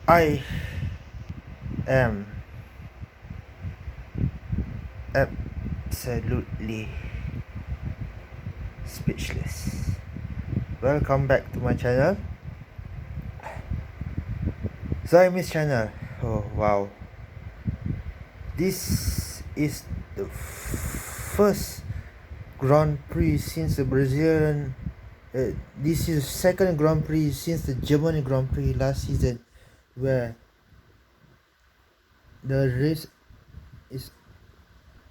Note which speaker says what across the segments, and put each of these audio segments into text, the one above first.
Speaker 1: I am absolutely speechless. Welcome back to my channel. So I miss channel. Oh wow. This is the first Grand Prix since the Brazilian. This is the second Grand Prix since the German Grand Prix last season, where the race is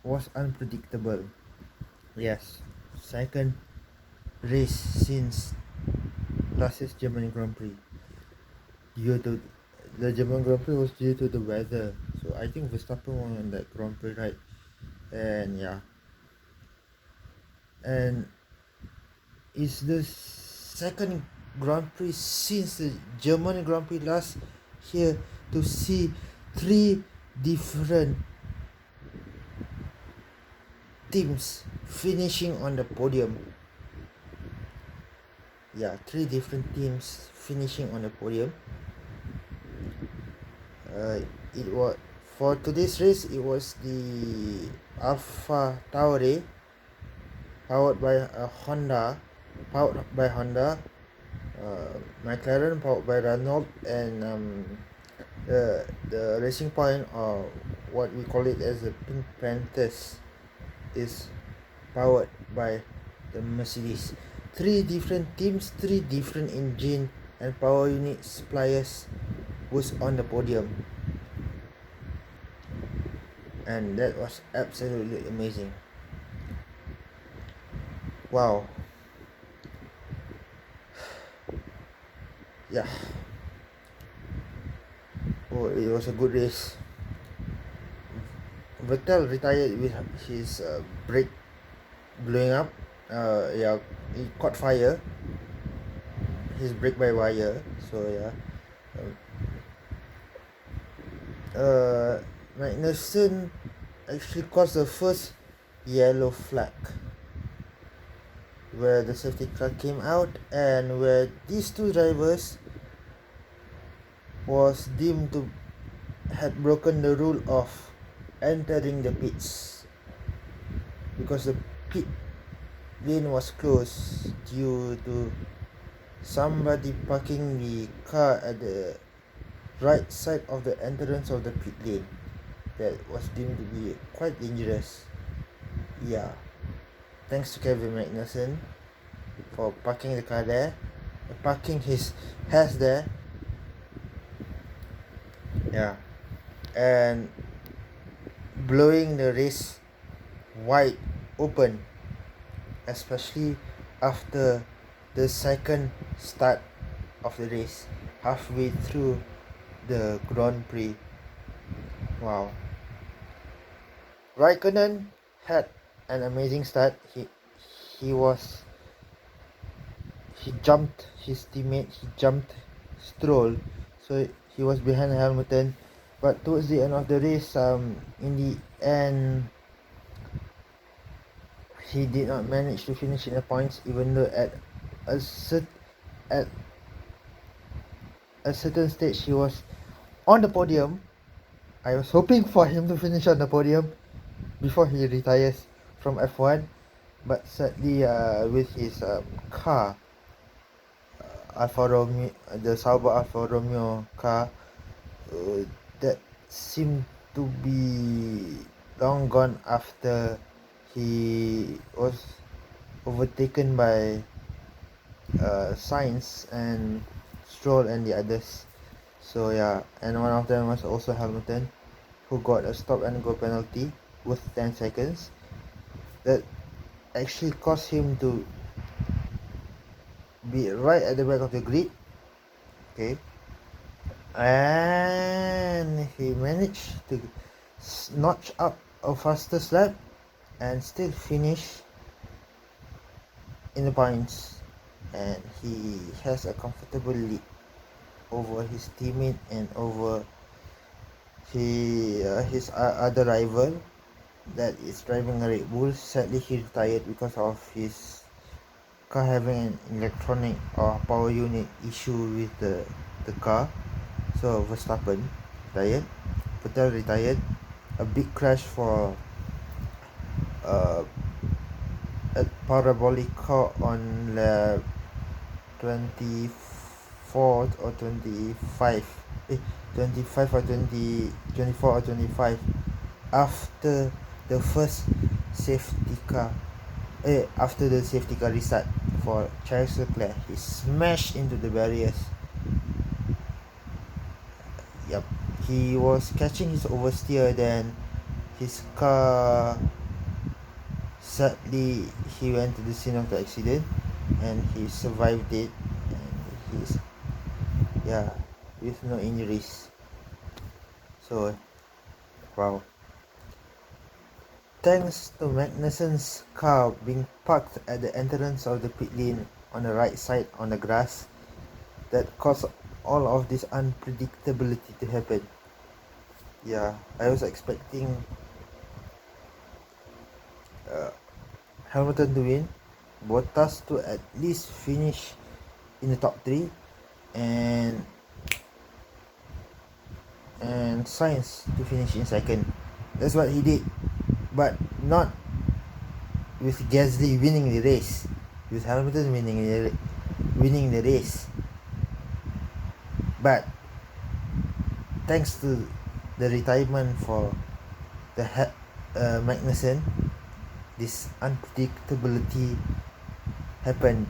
Speaker 1: was unpredictable. Yes, second race since last year's German Grand Prix. Due to the German Grand Prix was due to the weather, so I think Verstappen won on that Grand Prix, right? And yeah, and it's the second Grand Prix since the German Grand Prix last year to see three different teams finishing on the podium. Yeah, three different teams finishing on the podium. It was for today's race. It was the Alpha Tauri, powered by Honda, McLaren powered by Renault, and the Racing Point, or what we call it as the Pink Panthers, is powered by the Mercedes. Three different teams, three different engine and power unit suppliers was on the podium, and that was absolutely amazing. Wow. Yeah. Oh, it was a good race. Vettel retired with his brake blowing up. Yeah, he caught fire. His brake by wire. So yeah. Magnussen actually caused the first yellow flag, where the safety car came out, and where these two drivers was deemed to had broken the rule of entering the pits, because the pit lane was closed due to somebody parking the car at the right side of the entrance of the pit lane. That was deemed to be quite dangerous. Yeah, thanks to Kevin Magnussen for parking the car there, parking his has there. Yeah, and blowing the race wide open, especially after the second start of the race, halfway through the Grand Prix. Wow. Raikkonen had an amazing start. He was he jumped his teammate, he jumped Stroll, so he was behind Hamilton. But towards the end of the race, in the end, he did not manage to finish in the points, even though at a certain stage he was on the podium. I was hoping for him to finish on the podium before he retires from F1, but sadly, with his car, Alfa Romeo, the Sauber Alfa Romeo car, that seemed to be long gone after he was overtaken by Sainz and Stroll and the others. So yeah, and one of them was also Hamilton, who got a stop and go penalty with 10 seconds. That actually caused him to be right at the back of the grid. Okay, and he managed to notch up a fastest lap and still finish in the points, and he has a comfortable lead over his teammate and over his other rival that is driving a Red Bull. Sadly, he retired because of his car having an electronic or power unit issue with the car. So Verstappen retired, Vettel retired, a big crash for uh, a parabolic car on lap 24th or 25, 25 or 20, 24 or 25, after the first safety car, after the safety car restart for Charles Leclerc. He smashed into the barriers. Yep, he was catching his oversteer, then his car, sadly, he went to the scene of the accident and he survived it, and he's, yeah, with no injuries. So wow, thanks to Magnussen's car being parked at the entrance of the pit lane on the right side on the grass, that caused all of this unpredictability to happen. Yeah, I was expecting Hamilton to win, Bottas to at least finish in the top 3, and Sainz to finish in second. That's what he did, but not with Gasly winning the race, with Hamilton winning the race. But thanks to the retirement for the Magnussen, this unpredictability happened.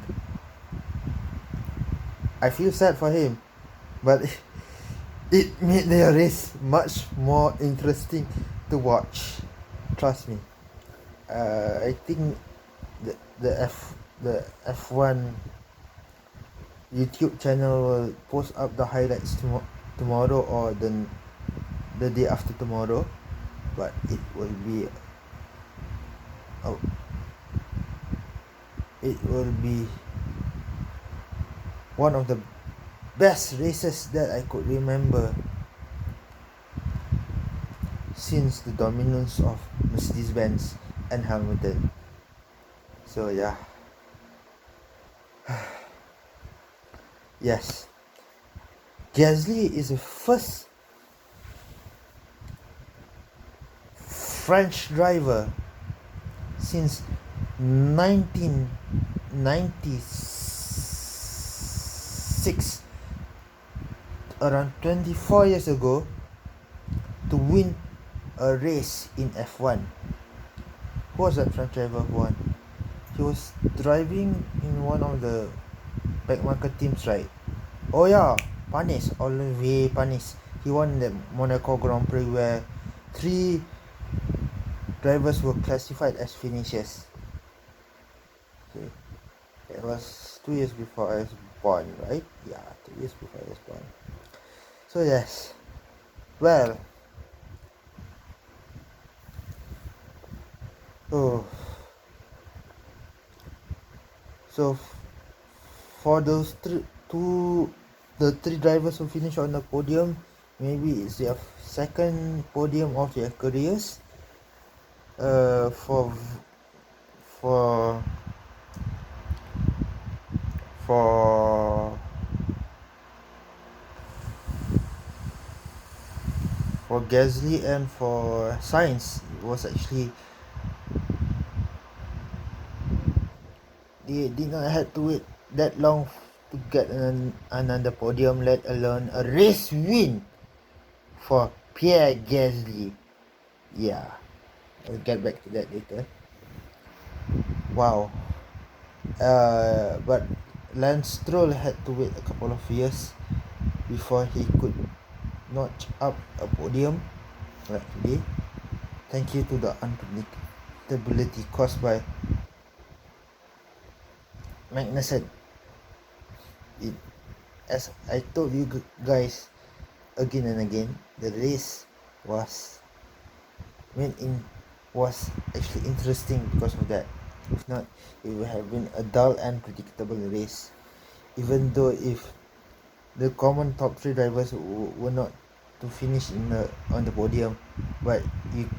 Speaker 1: I feel sad for him, but it made the race much more interesting to watch. Trust me. I think the F1 YouTube channel will post up the highlights tomorrow or the day after tomorrow, but it will be one of the best races that I could remember since the dominance of Mercedes-Benz and Hamilton. So yeah. Yes, Gasly is the first French driver since 1996, around 24 years ago, to win a race in F1. Who was that French driver who won? He was driving in one of the backmarker teams, right? Oh yeah, Panis, Olivier Panis. He won the Monaco Grand Prix where 3 drivers were classified as finishers. Okay. It was 2 years before I was born, right? Yeah, 2 years before I was born. So yes. Well. Oh. So for those the 3 drivers who finish on the podium, maybe it's their second podium of their careers. For Gasly and for Sainz, it was actually, they did not have to wait that long to get another podium, let alone a race win for Pierre Gasly. Yeah, I'll get back to that later. Wow. But Lance Stroll had to wait a couple of years before he could notch up a podium like today. Thank you to the unpredictability caused by Magnussen. As I told you guys again and again, the race was actually interesting because of that. If not, it would have been a dull and predictable race. Even though if the common top 3 drivers were not to finish on the podium, but you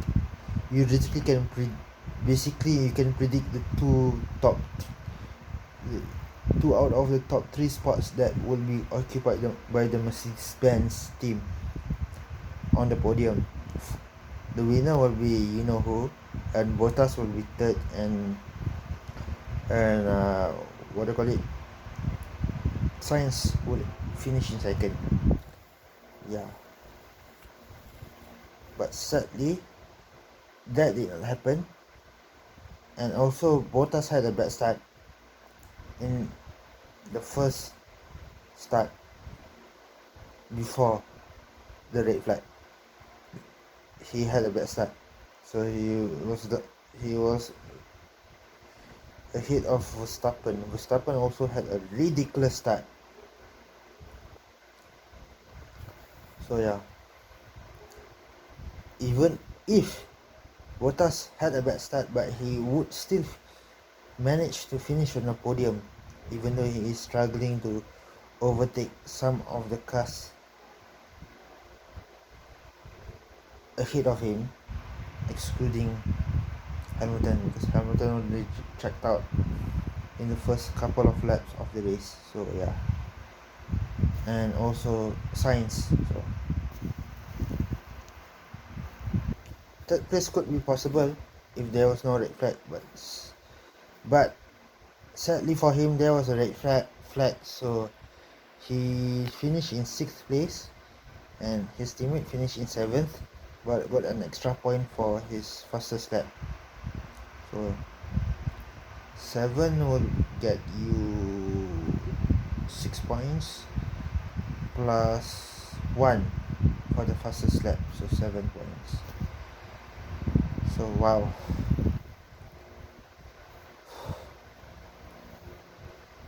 Speaker 1: literally can you can predict the 2 top 2 out of the top 3 spots that will be occupied by the Mercedes-Benz team on the podium. The winner will be you know who, and Bottas will be third, and what do you call it? Sainz will finish in second. Yeah. But sadly, that did not happen. And also, Bottas had a bad start in the first start before the red flag. He had a bad start, so he was ahead of Verstappen. Verstappen also had a ridiculous start. So yeah, even if Bottas had a bad start, but he would still manage to finish on the podium, even though he is struggling to overtake some of the cars ahead of him, excluding Hamilton, because Hamilton already checked out in the first couple of laps of the race. So yeah, and also Sainz. So third place could be possible if there was no red flag, but sadly for him there was a red flag, so he finished in 6th place and his teammate finished in 7th, but got an extra point for his fastest lap. So 7 will get you 6 points plus 1 for the fastest lap, so 7 points. So wow.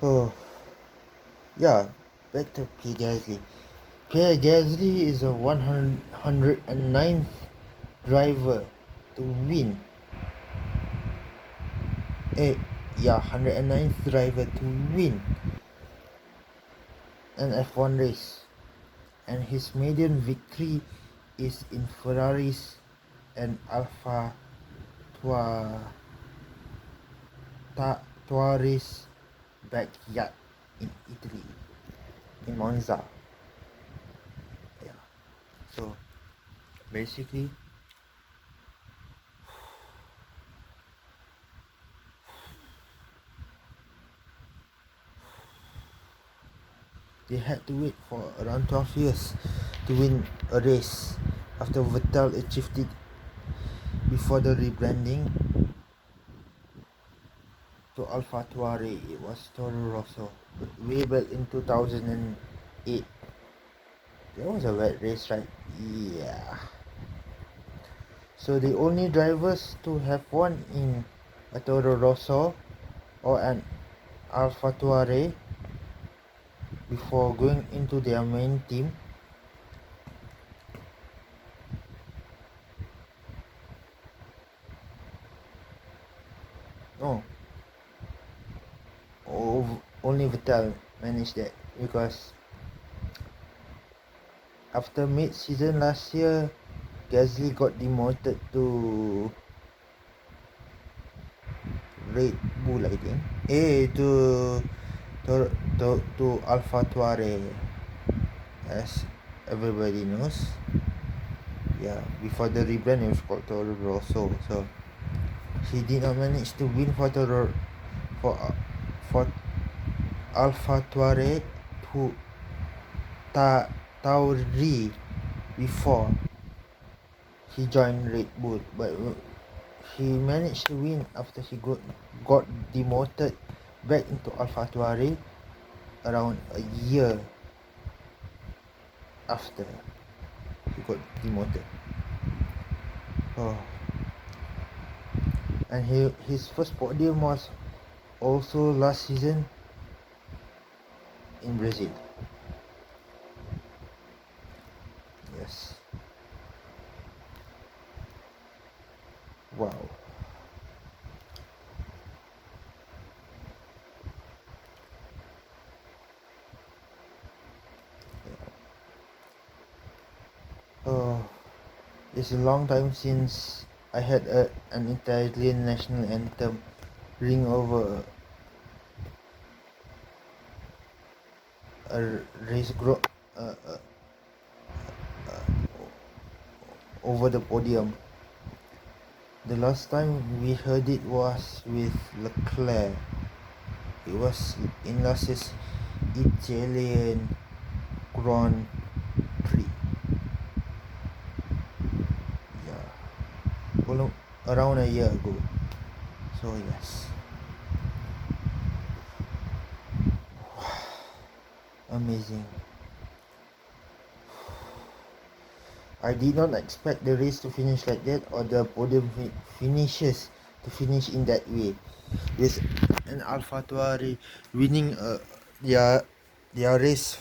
Speaker 1: Oh yeah, back to Pierre Gasly. Pierre Gasly is a 109th driver to win. 109th driver to win an F1 race, and his maiden victory is in Ferrari's and Alpha Tauri's backyard in Italy, in Monza. Yeah. So basically, they had to wait for around 12 years to win a race after Vettel achieved it before the rebranding to Alpha Tauri. It was Toro Rosso, way back in 2008. That was a wet race, right? Yeah. So the only drivers to have won in a Toro Rosso or an Alpha Tauri before going into their main team no, only Vettel managed that, because after mid-season last year, Gasly got demoted to Red Bull, I think. To Alpha Tauri, as everybody knows. Yeah, before the rebrand it was called Toro Rosso. So he did not manage to win for Alpha Tauri Tauri before he joined Red Bull, but he managed to win after he got demoted back into Alpha Tauri around a year after he got demoted. Oh. And his first podium was also last season in Brazil. Yes. Wow. Oh, it's a long time since I had an Italian national anthem ring over a race over the podium. The last time we heard it was with Leclerc. It was in last year's Italian Grand Prix. Yeah, around a year ago. So yes, amazing. I did not expect the race to finish like that, or the podium finishes to finish in that way. With an Alpha Tauri winning their race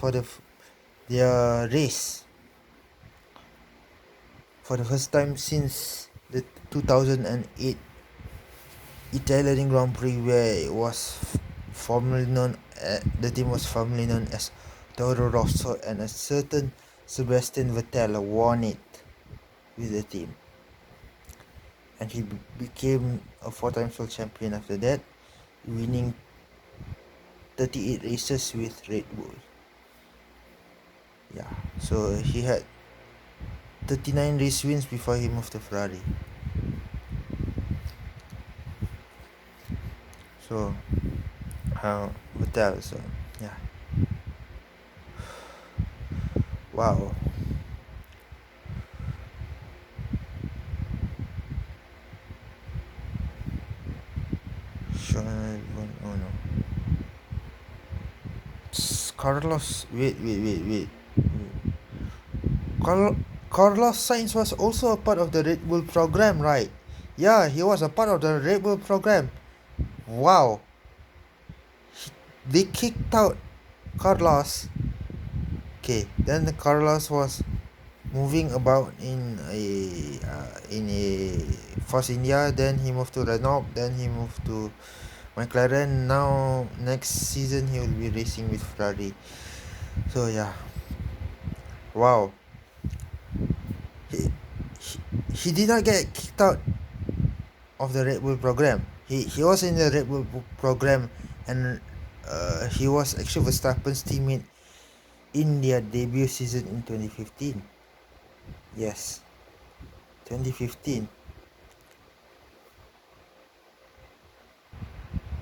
Speaker 1: their race for the first time since the 2008 Italian Grand Prix, where it was formerly known the team was formerly known as Toro Rosso, and a certain Sebastian Vettel won it with the team, and he became a four-time world champion after that, winning 38 races with Red Bull. Yeah, so he had 39 race wins before he moved to Ferrari. So, Vettel, so yeah. Wow. Oh no. Carlos, wait. Carlos Sainz was also a part of the Red Bull program, right? Yeah, he was a part of the Red Bull program. Wow. They kicked out Carlos. Okay, then Carlos was moving about in a Force India. Then he moved to Renault. Then he moved to McLaren. Now next season he will be racing with Ferrari. So yeah. Wow. He did not get kicked out of the Red Bull program. He was in the Red Bull program, and he was actually Verstappen's teammate in their debut season in 2015. Yes, 2015.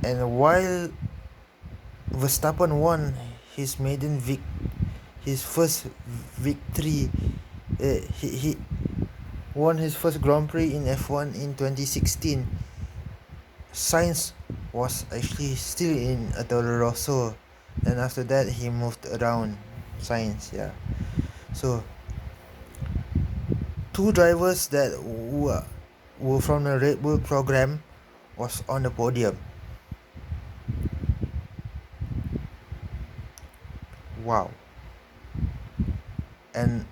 Speaker 1: And while Verstappen won his his first victory, he won his first Grand Prix in F1 in 2016. Sainz was actually still in a Toro Rosso, and after that he moved around Sainz. Yeah, so two drivers that were from the Red Bull program was on the podium. Wow. And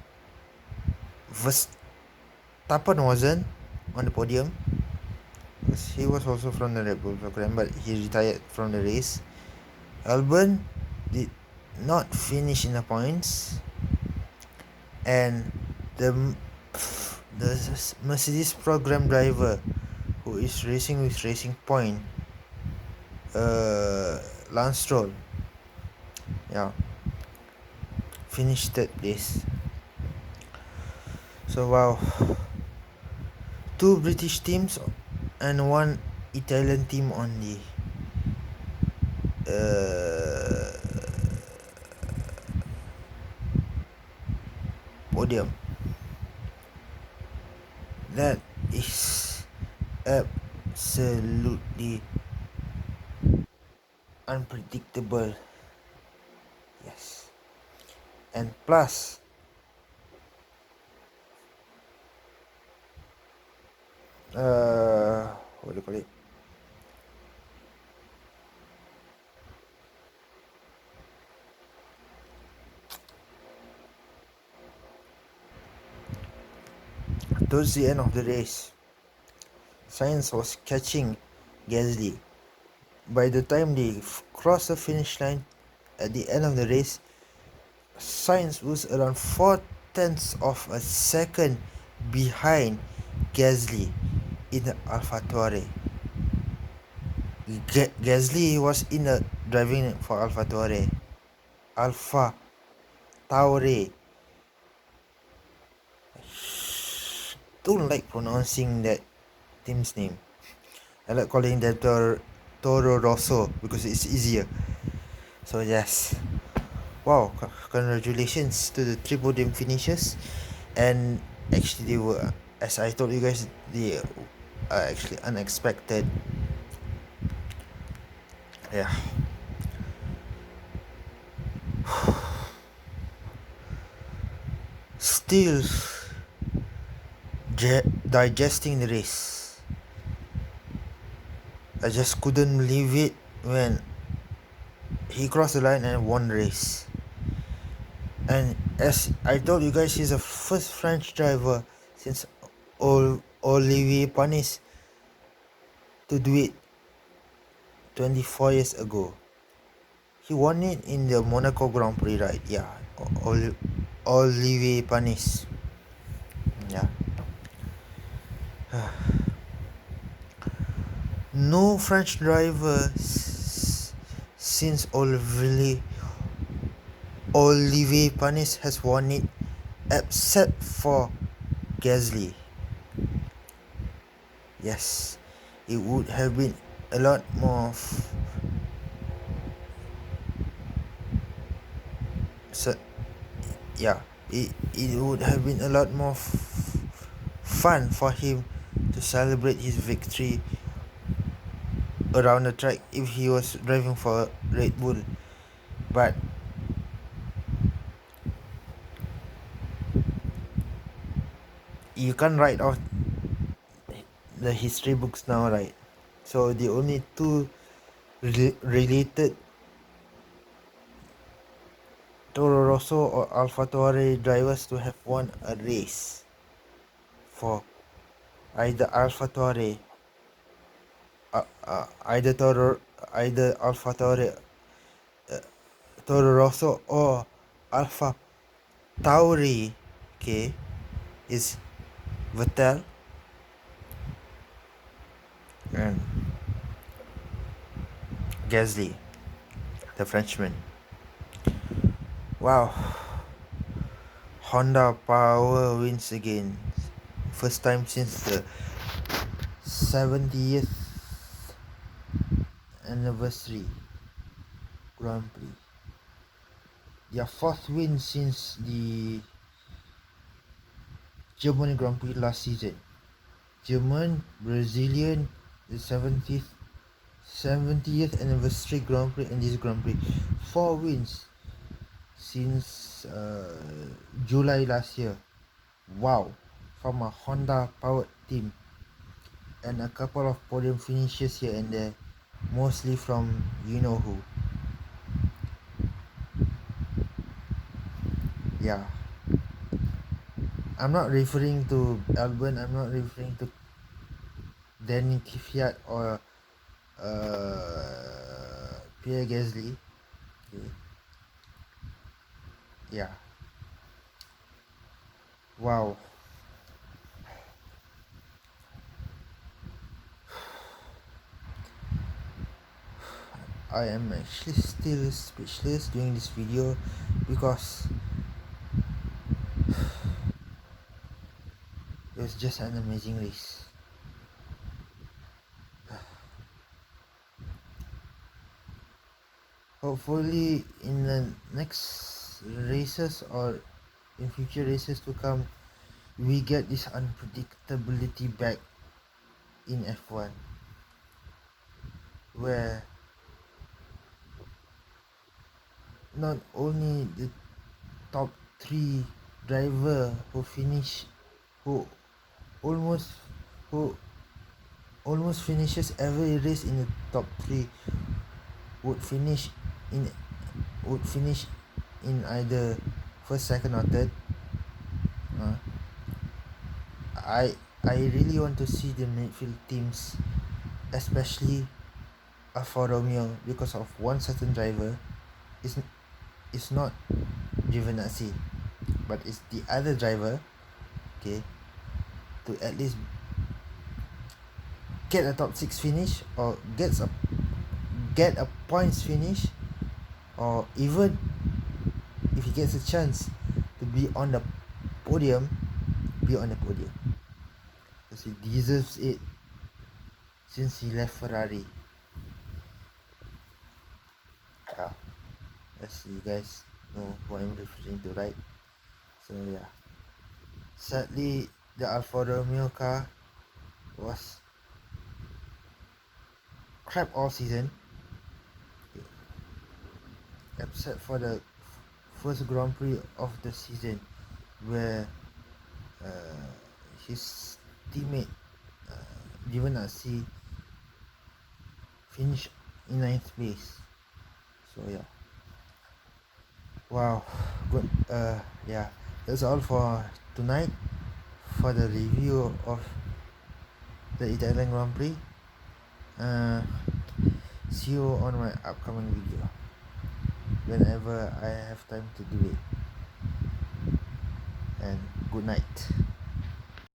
Speaker 1: Verstappen wasn't on the podium because he was also from the Red Bull program, but he retired from the race. Albon did not finish in the points, and the Mercedes program driver who is racing with Racing Point, Lance Stroll, yeah, finished third place. So wow, two British teams and one Italian team on the podium. That is absolutely unpredictable. Yes, and plus what do you call it, towards the end of the race, Sainz was catching Gasly. By the time they crossed the finish line at the end of the race, Sainz was around 4/10 of a second behind Gasly in the Alpha Tauri. Gasly was in the driving for Alpha Tauri. Alpha Tauri. Don't like pronouncing that team's name. I like calling them Toro Rosso because it's easier. So yes, wow! Congratulations to the three podium finishes, and actually they were, as I told you guys, they are actually unexpected. Yeah. Still digesting the race. I just couldn't believe it when he crossed the line and won the race. And as I told you guys, he's the first French driver since Olivier Panis to do it 24 years ago. He won it in the Monaco Grand Prix, right? Yeah, Olivier Panis. Yeah. No French driver since Olivier Panis has won it except for Gasly. Yes, it would have been a lot more so, yeah, it would have been a lot more fun for him to celebrate his victory around the track if he was driving for Red Bull. But you can't write off the history books now, right? So the only two related Toro Rosso or Alpha Tauri drivers to have won a race for either Alpha Tauri, either Alpha Tauri, Toro Rosso or Alpha Tauri, okay, is Vettel and Gasly, the Frenchman. Wow, Honda Power wins again. First time since the 70th anniversary Grand Prix. Their fourth win since the German Grand Prix last season. German, Brazilian, the 70th anniversary Grand Prix and this Grand Prix. 4 wins since July last year. Wow, from a Honda powered team. And a couple of podium finishes here and there, mostly from you know who. Yeah. I'm not referring to Albon, I'm not referring to Danny Kvyat or Pierre Gasly. Okay. Yeah. Wow. I am actually still speechless doing this video because it was just an amazing race. Hopefully in the next races or in future races to come, we get this unpredictability back in F1, where not only the top 3 driver who almost who almost finishes every race in the top 3 would finish in either first, second or third. I really want to see the midfield teams, especially Alfa Romeo, because of one certain driver. It's not Giovinazzi, but it's the other driver, okay, to at least get a top 6 finish or get a points finish or even if he gets a chance to be on the podium, be on the podium, because he deserves it since he left Ferrari. Yeah, as you guys know who I'm referring to, right? So yeah, sadly the Alfa Romeo car was crap all season, except for the first Grand Prix of the season, where uh, his teammate given a C finished in ninth place. So yeah, wow, good. Yeah, that's all for tonight for the review of the Italian Grand Prix. See you on my upcoming video whenever I have time to do it. And good night.